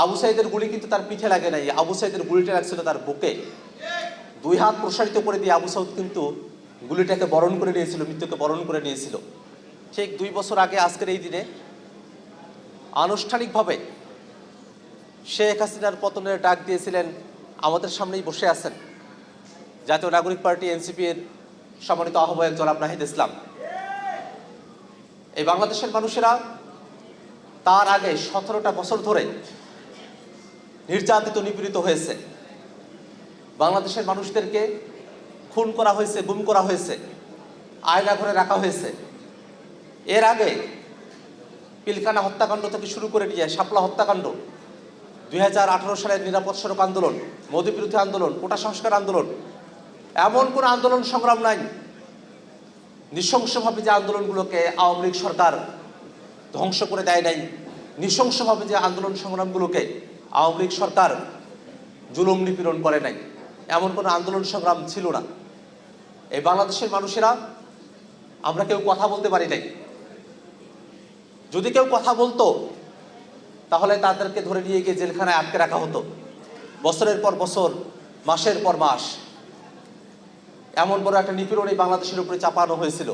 আবু সাইদের গুলি কিন্তু তার পিঠে লাগে নাই, আবু সাইদের গুলিটা লাগছিল তার বুকে। দুই হাত প্রসারিত করে দিয়ে আবু সাউদ কিন্তু গুলিটাকে বরণ করে নিয়েছিল, মৃত্যুকে বরণ করে নিয়েছিল। ঠিক 2 বছর আগে আজকের এই দিনে আনুষ্ঠানিকভাবে শেখ হাসিনার পতনের ডাক দিয়েছিলেন, আমাদের সামনেই বসে আছেন জাতীয় নাগরিক পার্টি এনসিপির সম্মানিত আহ্বায়ক জনাব নাহিদ ইসলাম। এই বাংলাদেশের মানুষেরা তার আগে 17টা বছর ধরে নির্যাতিত নিপীড়িত হয়েছে। বাংলাদেশের মানুষদেরকে খুন করা হয়েছে, গুম করা হয়েছে, আয়না ঘরে রাখা হয়েছে। এর আগে পিলখানা হত্যাকাণ্ড থেকে শুরু করে নিয়ে শাপলা হত্যাকাণ্ড, 2018 সালের নিরাপদ সড়ক আন্দোলন, মোদি বিরোধী আন্দোলন, কোটা সংস্কার আন্দোলন, এমন কোন আন্দোলন সংগ্রাম নাই নৃশংসভাবে যে আন্দোলনগুলোকে আওয়ামী লীগ সরকার ধ্বংস করে দেয় নাই, নৃশংসভাবে যে আন্দোলন সংগ্রামগুলোকে আওয়ামী লীগ সরকার জুলুম নিপীড়ন করে নাই, এমন কোনো আন্দোলন সংগ্রাম ছিল না। এই বাংলাদেশের মানুষেরা আমরা কেউ কথা বলতে পারি নাই। যদি কেউ কথা বলতো তাহলে তাদেরকে ধরে নিয়ে গিয়ে জেলখানায় আটকে রাখা হতো, বছরের পর বছর, মাসের পর মাস। এমন বড় একটা নিপীড়ন এই বাংলাদেশের উপরে চাপানো হয়েছিল।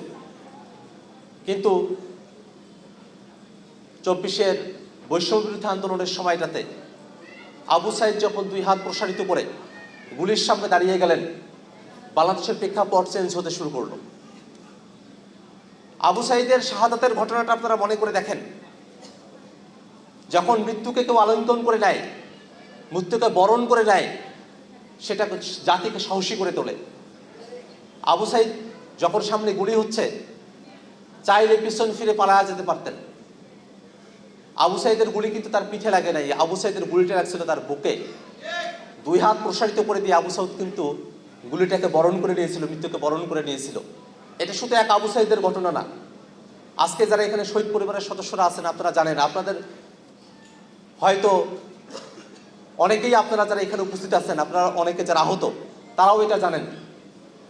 কিন্তু 24-এর বৈষম্য বিরোধী আন্দোলনের সময়টাতে আবু সাইদ যখন 2 হাত প্রসারিত করে গুলির সামনে দাঁড়িয়ে গেলেন, বাংলাদেশের প্রেক্ষাপট চেঞ্জ হতে শুরু করলো। আবু সাইদের শাহাদাতের ঘটনাটা আপনারা মনে করে দেখেন। যখন মৃত্যুকে কেউ আলিঙ্গন করে নেয়, মৃত্যুকে বরণ করে নেয়, সেটা জাতিকে সাহসী করে তোলে। আবু সাইদ যখন সামনে গুলি হচ্ছে, চাইলে পিছন ফিরে পালায়া যেতে পারতেন। আবু সাইদের গুলি কিন্তু তার পিঠে লাগে নাই, আবু সাইদের গুলিটা লাগছিল তার বুকে। 2 হাত প্রসারিত করে দিয়ে আবু সাউদ কিন্তু গুলিটাকে বরণ করে নিয়েছিল, মৃত্যুকে বরণ করে নিয়েছিল। এটা শুধু এক আবু সাইদের ঘটনা না। আজকে যারা এখানে শহীদ পরিবারের সদস্যরা আছেন, আপনারা জানেন, আপনাদের হয়তো অনেকেই, আপনারা যারা এখানে উপস্থিত আছেন, আপনারা অনেকে যারা আহত, তারাও এটা জানেন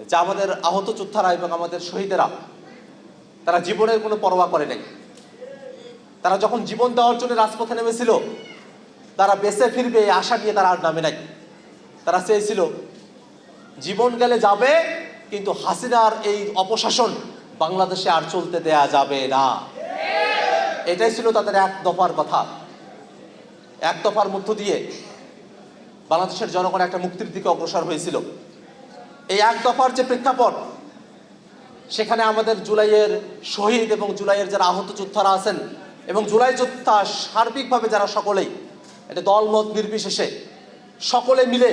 যে আমাদের আহত যোদ্ধারা এবং আমাদের শহীদেরা তারা জীবনের কোনো পরোয়া করে নাই। তারা যখন জীবন দেওয়ার জন্য রাজপথে নেমেছিল, তারা বেঁচে ফিরবে এই আশা নিয়ে তারা আর নামে নাই। তারা চেয়েছিল জীবন গেলে যাবে, কিন্তু হাসিনার এই অপশাসন বাংলাদেশে আর চলতে দেয়া যাবে না। এটাই ছিল তাদের এক দফার কথা। এক দফার মধ্য দিয়ে বাংলাদেশের জনগণ একটা মুক্তির দিকে অগ্রসর হয়েছিল। এই এক দফার যে প্রেক্ষাপট, সেখানে আমাদের জুলাইয়ের শহীদ এবং জুলাইয়ের যারা আহত যোদ্ধারা আছেন এবং জুলাই যোদ্ধা সার্বিকভাবে যারা, সকলেই, এটা দলমত নির্বিশেষে সকলে মিলে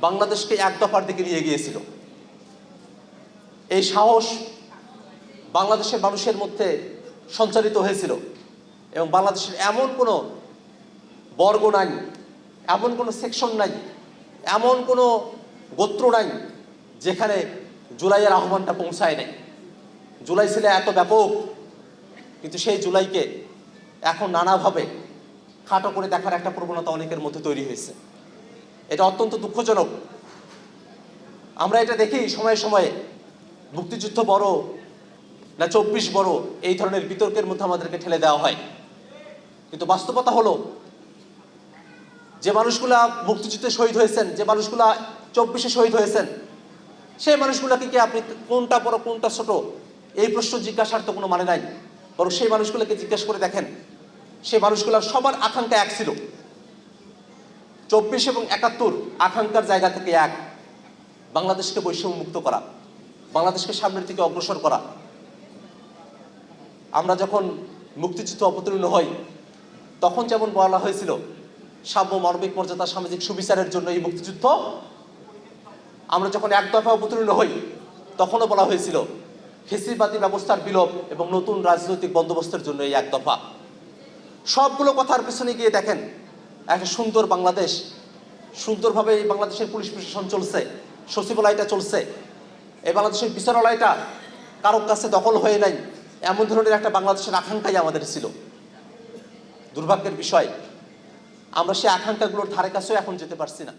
বাংলাদেশকে এক দফার দিকে নিয়ে গিয়েছিল। এই সাহস বাংলাদেশের মানুষের মধ্যে সঞ্চারিত হয়েছিল এবং বাংলাদেশের এমন কোনো বর্গ নাই, এমন কোনো সেকশন নাই, এমন কোনো গোত্র নাই যেখানে জুলাইয়ের আহ্বানটা পৌঁছায় নাই। জুলাই ছিল এত ব্যাপক, কিন্তু সেই জুলাইকে এখন নানাভাবে খাটো করে দেখার একটা প্রবণতা অনেকের মধ্যে তৈরি হয়েছে। এটা অত্যন্ত দুঃখজনক। আমরা এটা দেখি সময়ে সময়ে, মুক্তিযুদ্ধ বড় না 24 বড়, এই ধরনের বিতর্কের মধ্যে আমাদেরকে ঠেলে দেওয়া হয়। কিন্তু বাস্তবতা হলো, যে মানুষগুলা মুক্তিযুদ্ধে শহীদ হয়েছেন, যে মানুষগুলা 24-এ শহীদ হয়েছেন, সেই মানুষগুলাকে কি আপনি কোনটা বড় কোনটা ছোট এই প্রশ্ন জিজ্ঞাসার তো কোনো মানে নাই। বরং সেই মানুষগুলোকে জিজ্ঞাসা করে দেখেন, সেই মানুষগুলার সবার আকাঙ্ক্ষা এক ছিল। 24 এবং 71 আকাঙ্ক্ষার জায়গা থেকে এক, বাংলাদেশকে বৈষম্য মুক্ত করা, বাংলাদেশকে সামনের দিকে অগ্রসর করা। আমরা যখন মুক্তিযুদ্ধ অবতীর্ণ হই, তখন যেমন বলা হয়েছিল সাম্য, মানবিক মর্যাদা, সামাজিক সুবিচারের জন্য এই মুক্তিযুদ্ধ। আমরা যখন এক দফা অবতীর্ণ হই, তখনও বলা হয়েছিল ফ্যাসিবাদী ব্যবস্থার বিলোপ এবং নতুন রাজনৈতিক বন্দোবস্তের জন্য এই এক দফা। সবগুলো কথার পেছনে গিয়ে দেখেন, একটা সুন্দর বাংলাদেশ, সুন্দরভাবে এই বাংলাদেশের পুলিশ প্রশাসন চলছে, সচিবালয়টা চলছে, এই বাংলাদেশের বিচারালয়টা কারোর কাছে দখল হয়ে নাই, এমন ধরনের একটা বাংলাদেশের আকাঙ্ক্ষাই আমাদের ছিল। দুর্ভাগ্যের বিষয়, আমরা সেই আকাঙ্ক্ষাগুলোর ধারে কাছেও এখন যেতে পারছি না।